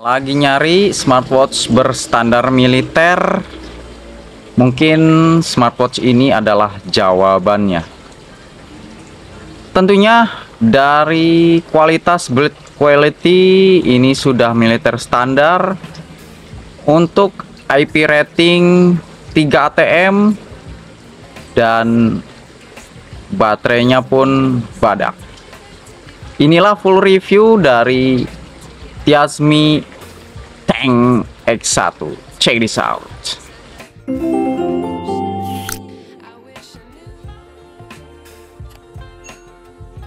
Lagi nyari smartwatch berstandar militer? Mungkin smartwatch ini adalah jawabannya. Tentunya dari kualitas build quality ini sudah militer standar. Untuk IP rating 3 ATM dan baterainya pun badak. Inilah full review dari Tiasmi Tank X1. Check this out.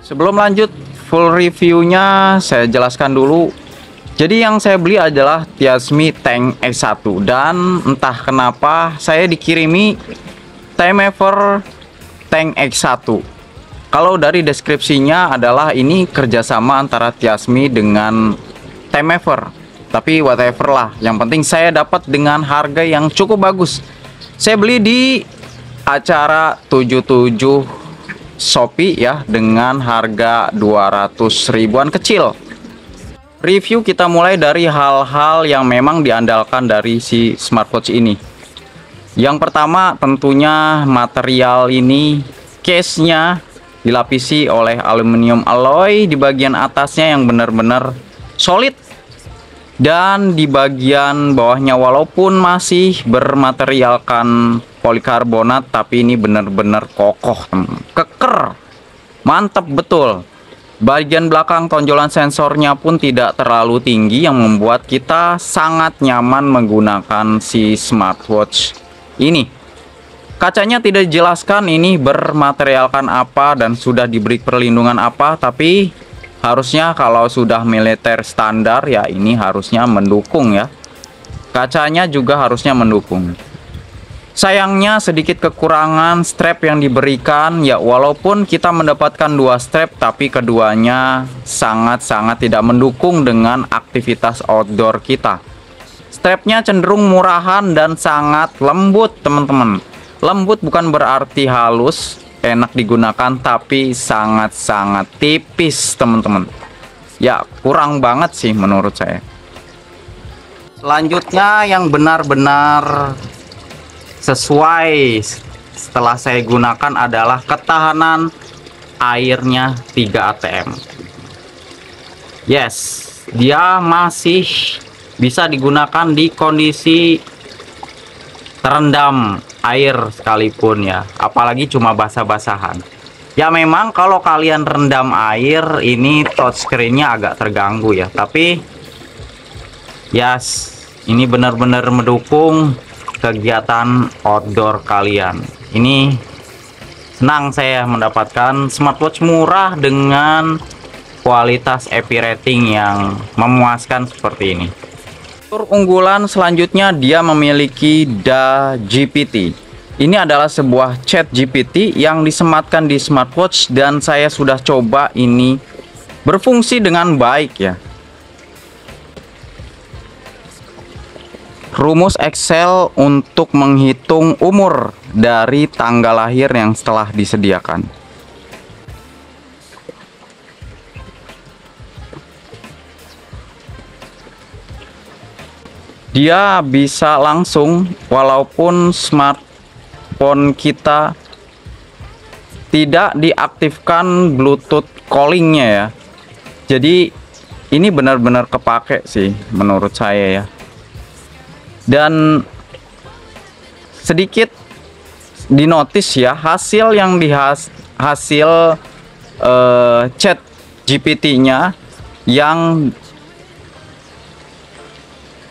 Sebelum lanjut full reviewnya, saya jelaskan dulu. Jadi yang saya beli adalah Tiasmi Tank X1, dan entah kenapa saya dikirimi Time Ever Tank X1. Kalau dari deskripsinya adalah ini kerjasama antara Tiasmi dengan Time Ever, tapi whatever lah, yang penting saya dapat dengan harga yang cukup bagus. Saya beli di acara 77 Shopee ya, dengan harga 200 ribuan kecil. Review kita mulai dari hal-hal yang memang diandalkan dari si smartwatch ini. Yang pertama tentunya material ini, case-nya dilapisi oleh aluminium alloy di bagian atasnya yang benar-benar solid, dan di bagian bawahnya walaupun masih bermaterialkan polikarbonat, tapi ini benar-benar kokoh, keker, mantap betul. Bagian belakang tonjolan sensornya pun tidak terlalu tinggi, yang membuat kita sangat nyaman menggunakan si smartwatch ini. Kacanya tidak dijelaskan ini bermaterialkan apa dan sudah diberi perlindungan apa, tapi harusnya kalau sudah militer standar ya ini harusnya mendukung ya. Kacanya juga harusnya mendukung. Sayangnya sedikit kekurangan strap yang diberikan ya, walaupun kita mendapatkan 2 strap, tapi keduanya sangat-sangat tidak mendukung dengan aktivitas outdoor kita. Strapnya cenderung murahan dan sangat lembut teman-teman. Lembut bukan berarti halus, enak digunakan, tapi sangat-sangat tipis teman-teman. Ya kurang banget sih menurut saya. Selanjutnya yang benar-benar sesuai setelah saya gunakan adalah ketahanan airnya 3 ATM. Yes, dia masih bisa digunakan di kondisi terendam air sekalipun ya, apalagi cuma basah-basahan. Ya memang kalau kalian rendam air ini touchscreen-nya agak terganggu ya, tapi yes, ini benar-benar mendukung kegiatan outdoor kalian. Ini senang saya mendapatkan smartwatch murah dengan kualitas IP rating yang memuaskan seperti ini. Fitur unggulan selanjutnya, dia memiliki DaGPT. Ini adalah sebuah chat GPT yang disematkan di smartwatch, dan saya sudah coba ini berfungsi dengan baik ya. Rumus Excel untuk menghitung umur dari tanggal lahir yang telah disediakan. Dia bisa langsung, walaupun smartphone kita tidak diaktifkan Bluetooth callingnya ya. Jadi ini benar-benar kepake sih menurut saya ya. Dan sedikit dinotis ya, hasil yang hasil chat GPT-nya yang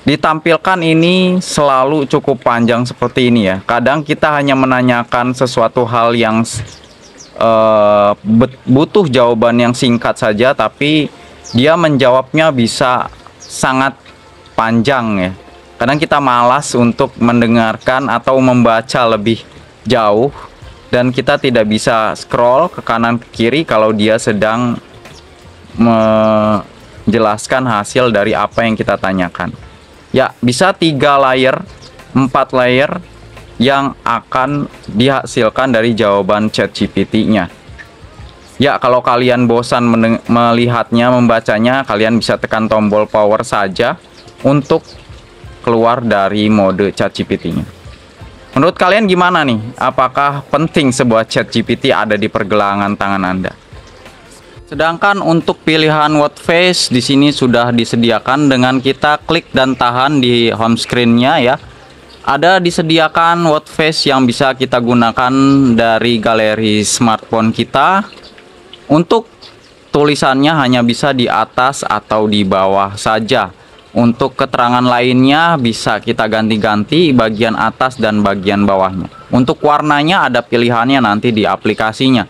ditampilkan ini selalu cukup panjang seperti ini ya. Kadang kita hanya menanyakan sesuatu hal yang butuh jawaban yang singkat saja, tapi dia menjawabnya bisa sangat panjang ya. Kadang kita malas untuk mendengarkan atau membaca lebih jauh, dan kita tidak bisa scroll ke kanan ke kiri kalau dia sedang menjelaskan hasil dari apa yang kita tanyakan. Ya, bisa 3 layer, 4 layer yang akan dihasilkan dari jawaban chat GPT-nya. Ya, kalau kalian bosan melihatnya, membacanya, kalian bisa tekan tombol power saja untuk keluar dari mode ChatGPT-nya. Menurut kalian gimana nih? Apakah penting sebuah ChatGPT ada di pergelangan tangan Anda? Sedangkan untuk pilihan watch face di sini sudah disediakan dengan kita klik dan tahan di home screen-nya ya. Ada disediakan watch face yang bisa kita gunakan dari galeri smartphone kita. Untuk tulisannya hanya bisa di atas atau di bawah saja. Untuk keterangan lainnya bisa kita ganti-ganti bagian atas dan bagian bawahnya. Untuk warnanya ada pilihannya nanti di aplikasinya.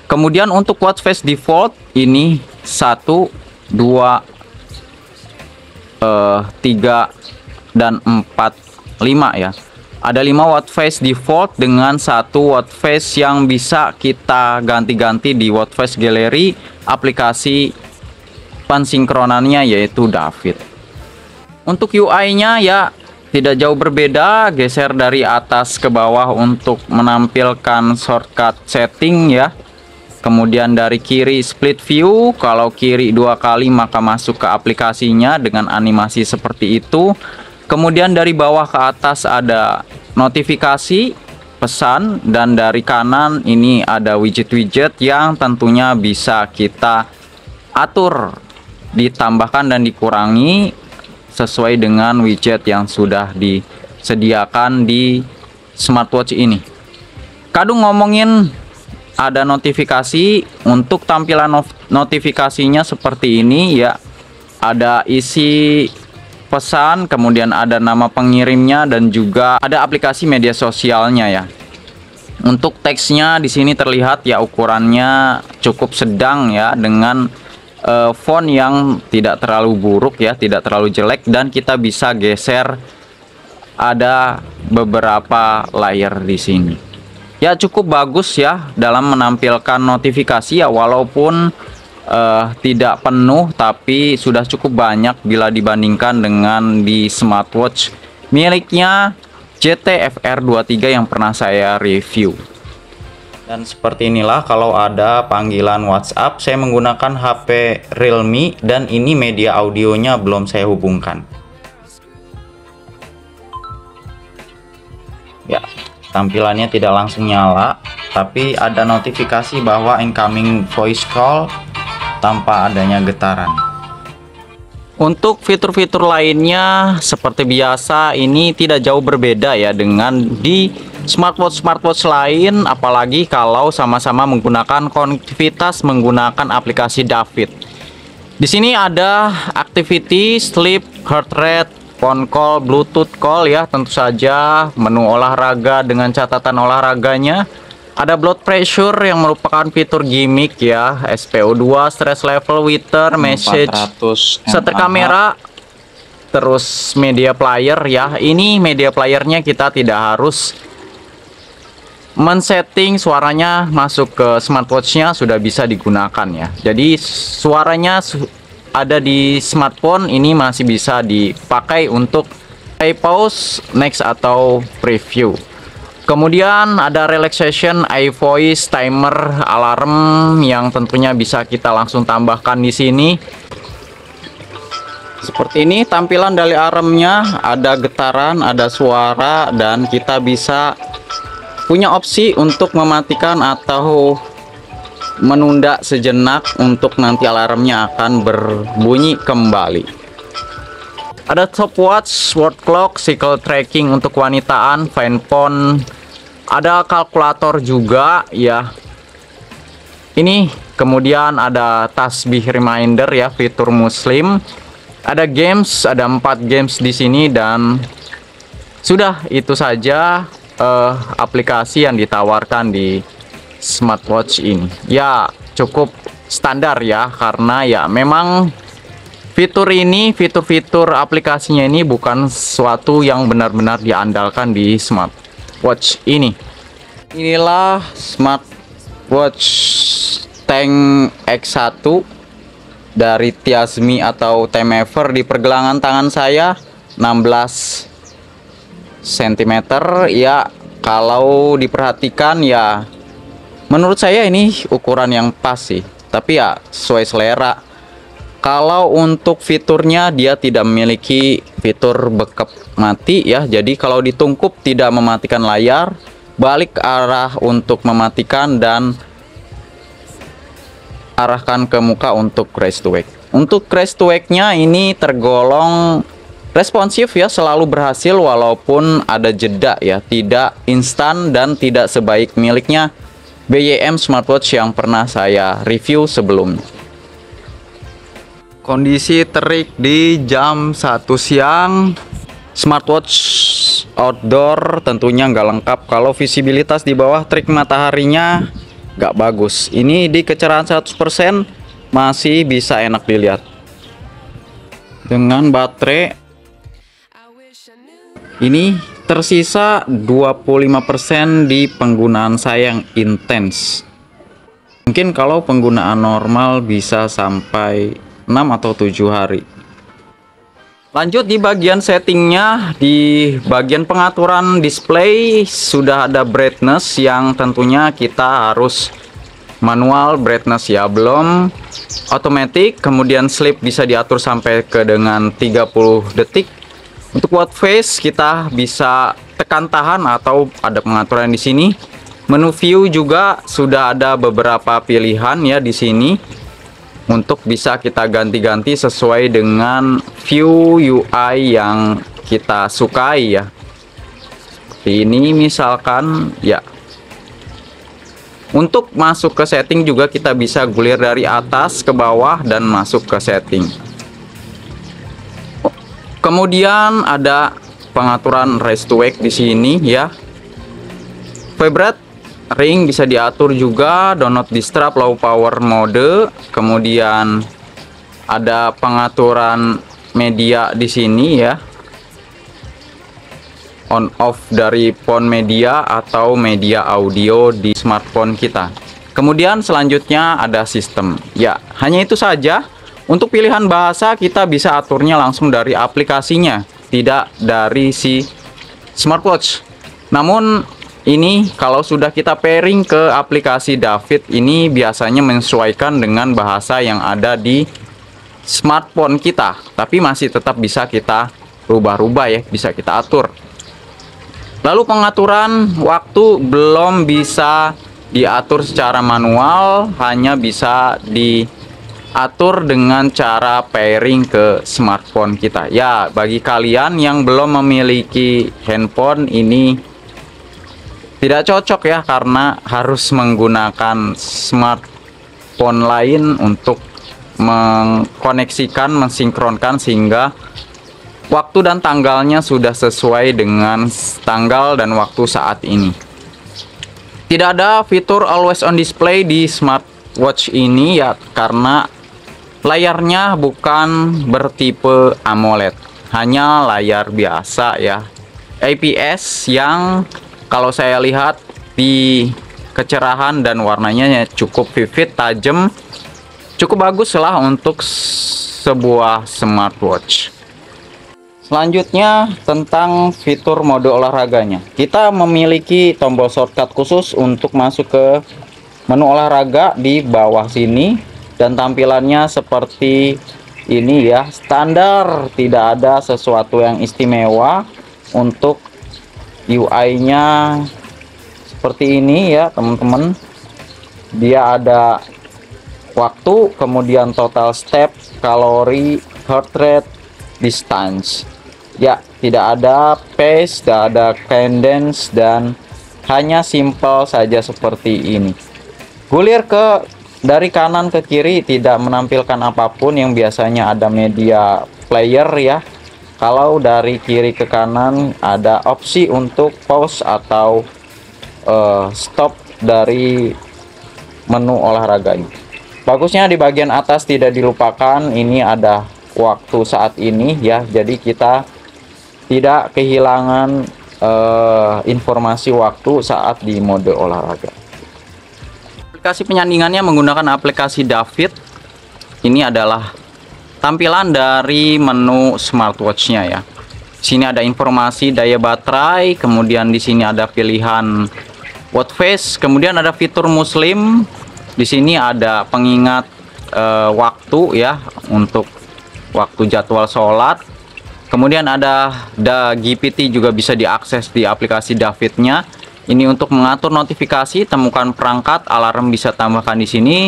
Kemudian untuk watch face default ini 1, 2, 3, dan 4, 5 ya. Ada 5 watch face default dengan 1 watch face yang bisa kita ganti-ganti di watch face gallery aplikasi pensinkronannya yaitu David. Untuk UI-nya ya tidak jauh berbeda, geser dari atas ke bawah untuk menampilkan shortcut setting ya. Kemudian dari kiri split view, kalau kiri 2 kali maka masuk ke aplikasinya dengan animasi seperti itu. Kemudian dari bawah ke atas ada notifikasi, pesan, dan dari kanan ini ada widget-widget yang tentunya bisa kita atur, ditambahkan dan dikurangi sesuai dengan widget yang sudah disediakan di smartwatch ini. Kadung ngomongin ada notifikasi, untuk tampilan notifikasinya seperti ini ya. Ada isi pesan, kemudian ada nama pengirimnya dan juga ada aplikasi media sosialnya ya. Untuk teksnya di sini terlihat ya ukurannya cukup sedang ya, dengan font yang tidak terlalu buruk ya, tidak terlalu jelek, dan kita bisa geser, ada beberapa layer di sini. Ya cukup bagus ya dalam menampilkan notifikasi ya, walaupun tidak penuh tapi sudah cukup banyak bila dibandingkan dengan di smartwatch miliknya GT-FR23 yang pernah saya review. Dan seperti inilah kalau ada panggilan WhatsApp. Saya menggunakan HP Realme dan ini media audionya belum saya hubungkan. Ya, tampilannya tidak langsung nyala, tapi ada notifikasi bahwa incoming voice call tanpa adanya getaran. Untuk fitur-fitur lainnya seperti biasa ini tidak jauh berbeda ya dengan di smartwatch lain, apalagi kalau sama-sama menggunakan konektivitas menggunakan aplikasi David. Di sini ada activity, sleep, heart rate, phone call, bluetooth call ya, tentu saja menu olahraga dengan catatan olahraganya. Ada blood pressure yang merupakan fitur gimmick ya, SPO2, stress level, Wither, message, setter kamera, terus media player ya. Ini media playernya kita tidak harus men-setting suaranya masuk ke smartwatchnya, sudah bisa digunakan ya. Jadi suaranya ada di smartphone ini masih bisa dipakai untuk play, pause, next atau preview. Kemudian ada relaxation, iVoice, timer, alarm yang tentunya bisa kita langsung tambahkan di sini. Seperti ini tampilan dari alarmnya, ada getaran, ada suara, dan kita bisa punya opsi untuk mematikan atau menunda sejenak untuk nanti alarmnya akan berbunyi kembali. Ada stopwatch, word clock, cycle tracking untuk wanitaan, fine phone, ada kalkulator juga ya. Ini kemudian ada tasbih reminder ya, fitur muslim. Ada games, ada 4 games di sini, dan sudah itu saja aplikasi yang ditawarkan di smartwatch ini. Ya cukup standar ya, karena ya memang fitur ini, fitur-fitur aplikasinya ini bukan sesuatu yang benar-benar diandalkan di smartwatch ini. Inilah smartwatch Tank X1 dari Tiasmi atau Time Ever di pergelangan tangan saya, 16 cm ya. Kalau diperhatikan ya menurut saya ini ukuran yang pas sih, tapi ya sesuai selera. Kalau untuk fiturnya dia tidak memiliki fitur backup mati ya. Jadi kalau ditungkup tidak mematikan layar, balik ke arah untuk mematikan dan arahkan ke muka untuk raise to wake. Untuk raise to wake-nya ini tergolong responsif ya, selalu berhasil walaupun ada jeda ya, tidak instan dan tidak sebaik miliknya BYM smartwatch yang pernah saya review sebelumnya. Kondisi terik di jam 1 siang, smartwatch outdoor tentunya nggak lengkap kalau visibilitas di bawah terik mataharinya nggak bagus. Ini di kecerahan 100% masih bisa enak dilihat. Dengan baterai ini tersisa 25% di penggunaan saya yang intens. Mungkin kalau penggunaan normal bisa sampai 6 atau 7 hari. Lanjut di bagian settingnya, di bagian pengaturan display sudah ada brightness yang tentunya kita harus manual brightness ya, belum automatic. Kemudian sleep bisa diatur sampai ke dengan 30 detik. Untuk watch face kita bisa tekan tahan atau ada pengaturan di sini. Menu view juga sudah ada beberapa pilihan ya di sini untuk bisa kita ganti-ganti sesuai dengan view UI yang kita sukai ya. Seperti ini misalkan ya. Untuk masuk ke setting juga kita bisa gulir dari atas ke bawah dan masuk ke setting. Kemudian ada pengaturan raise to wake di sini ya. Vibrate ring bisa diatur juga, do not disturb, low power mode. Kemudian ada pengaturan media di sini ya, on off dari phone media atau media audio di smartphone kita. Kemudian selanjutnya ada sistem ya, hanya itu saja. Untuk pilihan bahasa kita bisa aturnya langsung dari aplikasinya, tidak dari si smartwatch. Namun ini kalau sudah kita pairing ke aplikasi David, ini biasanya menyesuaikan dengan bahasa yang ada di smartphone kita, tapi masih tetap bisa kita rubah-rubah ya, bisa kita atur. Lalu pengaturan waktu belum bisa diatur secara manual, hanya bisa diatur dengan cara pairing ke smartphone kita. Ya, bagi kalian yang belum memiliki handphone ini tidak cocok ya, karena harus menggunakan smartphone lain untuk mengkoneksikan, mensinkronkan sehingga waktu dan tanggalnya sudah sesuai dengan tanggal dan waktu saat ini. Tidak ada fitur always on display di smartwatch ini ya, karena layarnya bukan bertipe AMOLED, hanya layar biasa ya, IPS yang kalau saya lihat di kecerahan dan warnanya cukup vivid, tajam, cukup bagus lah untuk sebuah smartwatch. Selanjutnya tentang fitur mode olahraganya. Kita memiliki tombol shortcut khusus untuk masuk ke menu olahraga di bawah sini, dan tampilannya seperti ini ya, standar, tidak ada sesuatu yang istimewa. Untuk UI-nya seperti ini ya teman-teman. Dia ada waktu, kemudian total step, kalori, heart rate, distance. Ya, tidak ada pace, tidak ada cadence, dan hanya simple saja seperti ini. Gulir dari kanan ke kiri tidak menampilkan apapun, yang biasanya ada media player ya. Kalau dari kiri ke kanan ada opsi untuk pause atau stop dari menu olahraganya. Bagusnya di bagian atas tidak dilupakan, ini ada waktu saat ini ya, jadi kita tidak kehilangan informasi waktu saat di mode olahraga. Aplikasi penyandingannya menggunakan aplikasi David. Ini adalah tampilan dari menu smartwatch-nya ya. Sini ada informasi daya baterai, kemudian di sini ada pilihan watch face, kemudian ada fitur muslim. Di sini ada pengingat waktu ya, untuk waktu jadwal sholat. Kemudian ada GPT juga bisa diakses di aplikasi David-nya. Ini untuk mengatur notifikasi, temukan perangkat, alarm bisa tambahkan di sini.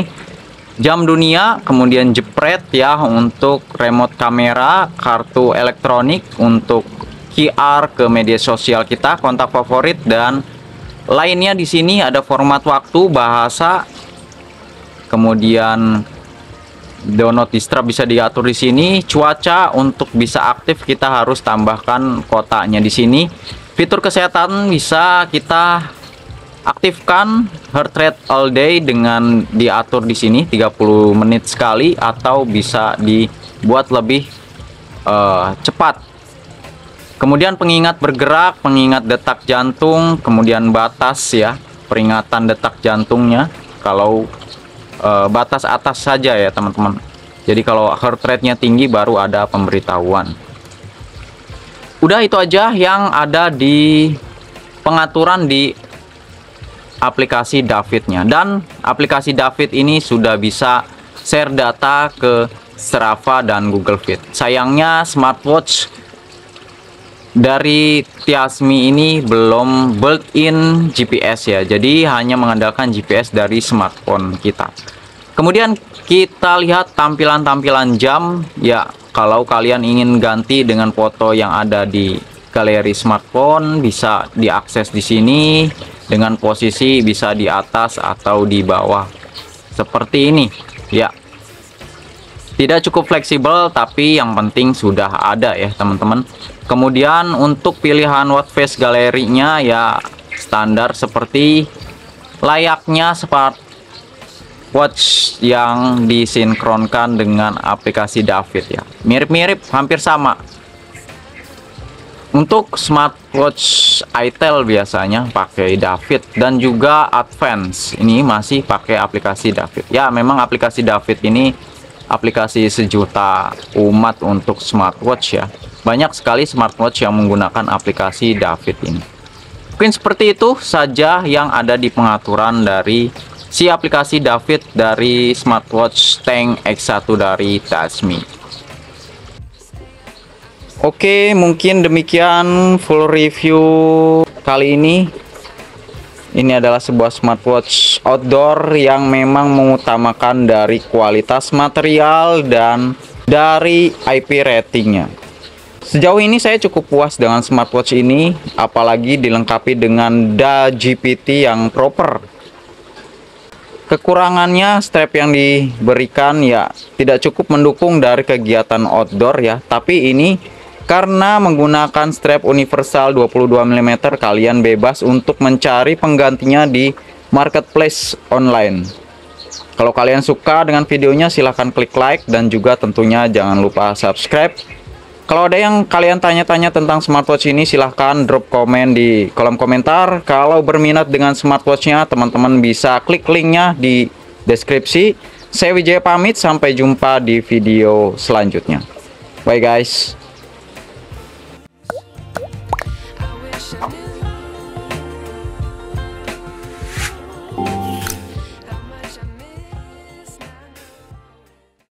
Jam dunia, kemudian jepret ya untuk remote kamera, kartu elektronik untuk QR ke media sosial kita, kontak favorit dan lainnya. Di sini ada format waktu, bahasa, kemudian do not disturb bisa diatur di sini. Cuaca untuk bisa aktif kita harus tambahkan kotaknya di sini. Fitur kesehatan bisa kita aktifkan, heart rate all day dengan diatur di sini 30 menit sekali, atau bisa dibuat lebih cepat. Kemudian pengingat bergerak, pengingat detak jantung, kemudian batas ya, peringatan detak jantungnya. Kalau batas atas saja ya teman-teman. Jadi kalau heart rate-nya tinggi baru ada pemberitahuan. Udah, itu aja yang ada di pengaturan di aplikasi David-nya. Dan aplikasi David ini sudah bisa share data ke Strava dan Google Fit. Sayangnya smartwatch dari Tiasmi ini belum built-in GPS ya, jadi hanya mengandalkan GPS dari smartphone kita. Kemudian kita lihat tampilan-tampilan jam ya. Kalau kalian ingin ganti dengan foto yang ada di galeri smartphone, bisa diakses di sini dengan posisi bisa di atas atau di bawah seperti ini ya. Tidak cukup fleksibel, tapi yang penting sudah ada ya teman-teman. Kemudian untuk pilihan watch face galerinya ya standar seperti layaknya smartwatch yang disinkronkan dengan aplikasi David ya. Mirip-mirip, hampir sama. Untuk smartwatch itel biasanya pakai David, dan juga Advance ini masih pakai aplikasi David. Ya, memang aplikasi David ini aplikasi sejuta umat untuk smartwatch ya. Banyak sekali smartwatch yang menggunakan aplikasi David ini. Mungkin seperti itu saja yang ada di pengaturan dari si aplikasi David dari smartwatch Tank X1 dari Tiasmi. Oke, mungkin demikian full review kali ini. Ini adalah sebuah smartwatch outdoor yang memang mengutamakan dari kualitas material dan dari IP ratingnya. Sejauh ini saya cukup puas dengan smartwatch ini, apalagi dilengkapi dengan GPT yang proper. Kekurangannya strap yang diberikan ya tidak cukup mendukung dari kegiatan outdoor ya, tapi ini karena menggunakan strap universal 22 mm, kalian bebas untuk mencari penggantinya di marketplace online. Kalau kalian suka dengan videonya, silahkan klik like dan juga tentunya jangan lupa subscribe. Kalau ada yang kalian tanya-tanya tentang smartwatch ini, silahkan drop komen di kolom komentar. Kalau berminat dengan smartwatchnya, teman-teman bisa klik linknya di deskripsi. Saya Wijaya pamit, sampai jumpa di video selanjutnya. Bye guys. I wish I knew